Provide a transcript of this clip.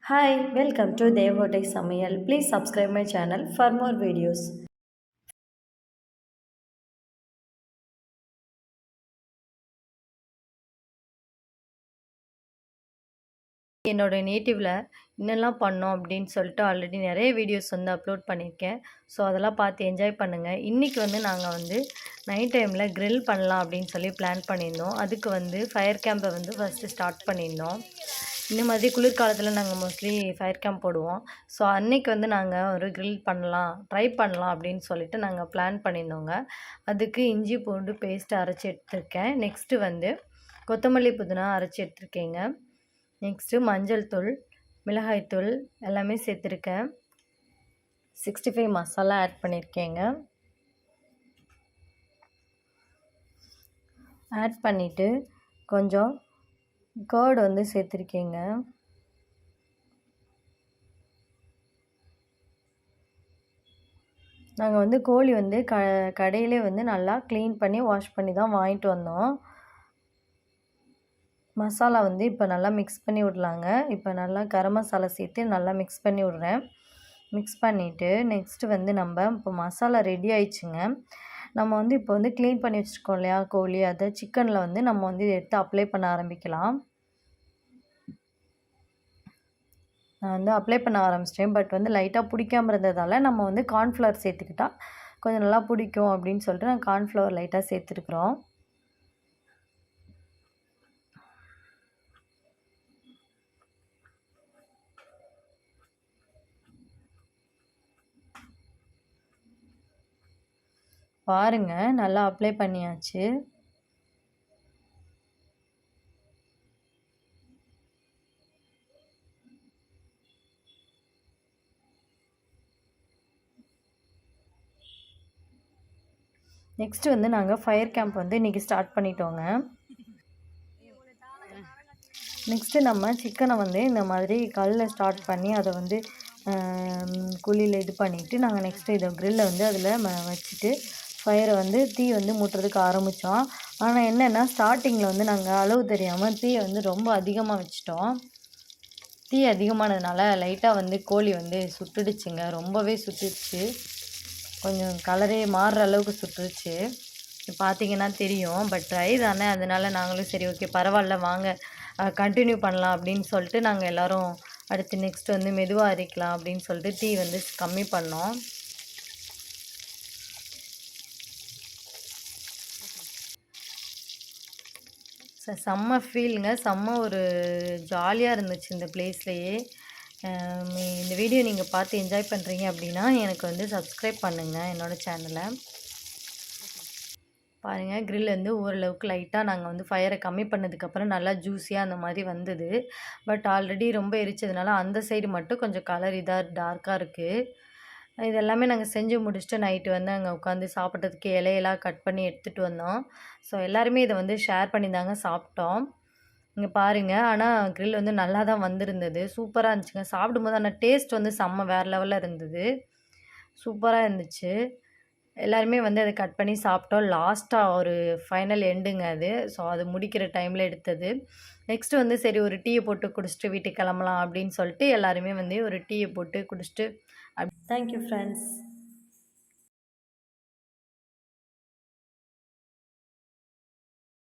Hi, welcome to Devote Samayal. Please subscribe my channel for more videos. என்னோட நேட்டிவ்ல என்னெல்லாம் பண்ணோம் அப்படின்னு சொல்லிட்டு ஆல்ரெடி நிறைய வீடியோஸ் வந்து அப்லோட் பண்ணியிருக்கேன். ஸோ அதெல்லாம் பார்த்து என்ஜாய் பண்ணுங்கள். இன்றைக்கி வந்து நாங்கள் வந்து நைட் டைமில் grill பண்ணலாம் அப்படின்னு சொல்லி பிளான் பண்ணியிருந்தோம். அதுக்கு வந்து ஃபயர் கேம்பை வந்து ஃபஸ்ட்டு ஸ்டார்ட் பண்ணியிருந்தோம். இந்த மாதிரி குளிர்காலத்தில் நாங்கள் மோஸ்ட்லி ஃபயர் கேம்ப் போடுவோம். ஸோ அன்னைக்கு வந்து நாங்கள் ஒரு grill பண்ணலாம், ட்ரை பண்ணலாம் அப்படின்னு சொல்லிட்டு நாங்கள் பிளான் பண்ணியிருந்தோங்க. அதுக்கு இஞ்சி பூண்டு பேஸ்ட்டு அரைச்சி எடுத்துருக்கேன். நெக்ஸ்ட்டு வந்து கொத்தமல்லி புதினா அரைச்சி எடுத்துருக்கேங்க. நெக்ஸ்ட்டு மஞ்சள் தூள், மிளகாய் தூள் எல்லாமே சேர்த்துருக்கேன். 65 மசாலா ஆட் பண்ணியிருக்கேங்க. ஆட் பண்ணிவிட்டு கொஞ்சம் கர்ட் வந்து சேர்த்துருக்கேங்க. நாங்கள் வந்து கோழி வந்து கடையிலே வந்து நல்லா க்ளீன் பண்ணி வாஷ் பண்ணி தான் வாங்கிட்டு வந்தோம். மசாலா வந்து இப்போ நல்லா மிக்ஸ் பண்ணி விடலாங்க. இப்போ நல்லா கரம் மசாலா சேர்த்து நல்லா மிக்ஸ் பண்ணி விட்றேன். மிக்ஸ் பண்ணிவிட்டு நெக்ஸ்ட்டு வந்து இப்போ மசாலா ரெடி ஆயிடுச்சுங்க. நம்ம வந்து இப்போ வந்து க்ளீன் பண்ணி வச்சுருக்கோம் இல்லையா கோழி, அதை சிக்கனில் வந்து நம்ம வந்து எடுத்து அப்ளை பண்ண ஆரம்பிக்கலாம். நான் வந்து அப்ளை பண்ண ஆரம்பிச்சிட்டேன். பட் வந்து லைட்டாக பிடிக்காமல் இருந்ததால் நம்ம வந்து கார்ன்ஃப்ளவர் சேர்த்துக்கிட்டா கொஞ்சம் நல்லா பிடிக்கும் அப்படின்னு சொல்லிட்டு நான் கார்ன்ஃப்ளவர் லைட்டாக சேர்த்துருக்குறோம். பாருங்க நல்லா அப்ளை பண்ணியாச்சு. நெக்ஸ்ட்டு வந்து நாங்கள் ஃபயர் கேம்ப் வந்து இன்றைக்கி ஸ்டார்ட் பண்ணிட்டோங்க. நெக்ஸ்ட்டு நம்ம சிக்கனை வந்து இந்த மாதிரி கல்லில் ஸ்டார்ட் பண்ணி அதை வந்து குழியில் இது பண்ணிவிட்டு நாங்கள் நெக்ஸ்ட்டு இதை க்ரில்லை வந்து அதில் வச்சுட்டு ஃபயரை வந்து தீ வந்து மூட்டுறதுக்கு ஆரம்பித்தோம். ஆனால் என்னென்னா ஸ்டார்டிங்கில் வந்து நாங்கள் அளவு தெரியாமல் தீயை வந்து ரொம்ப அதிகமாக வச்சிட்டோம். தீ அதிகமானதுனால லைட்டாக வந்து கோழி வந்து சுட்டுடுச்சுங்க. ரொம்பவே சுட்டுடுச்சு. கொஞ்சம் கலரே மாறுற அளவுக்கு சுட்டுருச்சு. பார்த்தீங்கன்னா தெரியும். பட் ட்ரை தானே, அதனால நாங்களும் சரி ஓகே பரவாயில்ல வாங்க கண்டினியூ பண்ணலாம் அப்படின்னு சொல்லிட்டு நாங்கள் எல்லோரும் அடுத்து நெக்ஸ்ட் வந்து மெதுவாக அரைக்கலாம் அப்படின்னு சொல்லிட்டு தீ வந்து கம்மி பண்ணோம். செம்ம ஃபீலுங்க. செம்ம ஒரு ஜாலியாக இருந்துச்சு இந்த பிளேஸ்லேயே. இந்த வீடியோ நீங்கள் பார்த்து என்ஜாய் பண்ணுறீங்க அப்படின்னா எனக்கு வந்து சப்ஸ்கிரைப் பண்ணுங்கள் என்னோடய சேனலை. பாருங்கள் க்ரில் வந்து ஓரளவுக்கு லைட்டாக நாங்கள் வந்து ஃபயரை கம்மி பண்ணதுக்கப்புறம் நல்லா ஜூஸியாக அந்த மாதிரி வந்தது. பட் ஆல்ரெடி ரொம்ப எரிச்சதுனால அந்த சைடு மட்டும் கொஞ்சம் கலர் இதாக டார்க்காக இருக்குது. இது எல்லாமே நாங்கள் செஞ்சு முடிச்சுட்டு நைட்டு வந்து அங்கே உட்காந்து சாப்பிட்றதுக்கு இலையெல்லாம் கட் பண்ணி எடுத்துகிட்டு வந்தோம். ஸோ எல்லாருமே இதை வந்து ஷேர் பண்ணி தாங்க சாப்பிட்டோம். இங்கே பாருங்கள், ஆனால் க்ரில் வந்து நல்லா தான் வந்திருந்தது. சூப்பராக இருந்துச்சுங்க. சாப்பிடும்போது ஆனால் டேஸ்ட் வந்து செம்ம வேறு லெவலில் இருந்தது. சூப்பராக இருந்துச்சு. எல்லாருமே வந்து அதை கட் பண்ணி சாப்பிட்டோம். லாஸ்ட்டாக ஒரு ஃபைனல் எண்டுங்க அது. ஸோ அது முடிக்கிற டைமில் எடுத்தது. நெக்ஸ்ட்டு வந்து சரி ஒரு டீயை போட்டு குடிச்சிட்டு வீட்டுக்கு கிளம்பலாம் அப்படின்னு சொல்லிட்டு எல்லாருமே வந்து ஒரு டீயை போட்டு குடிச்சிட்டு தேங்க்யூ ஃப்ரெண்ட்ஸ்.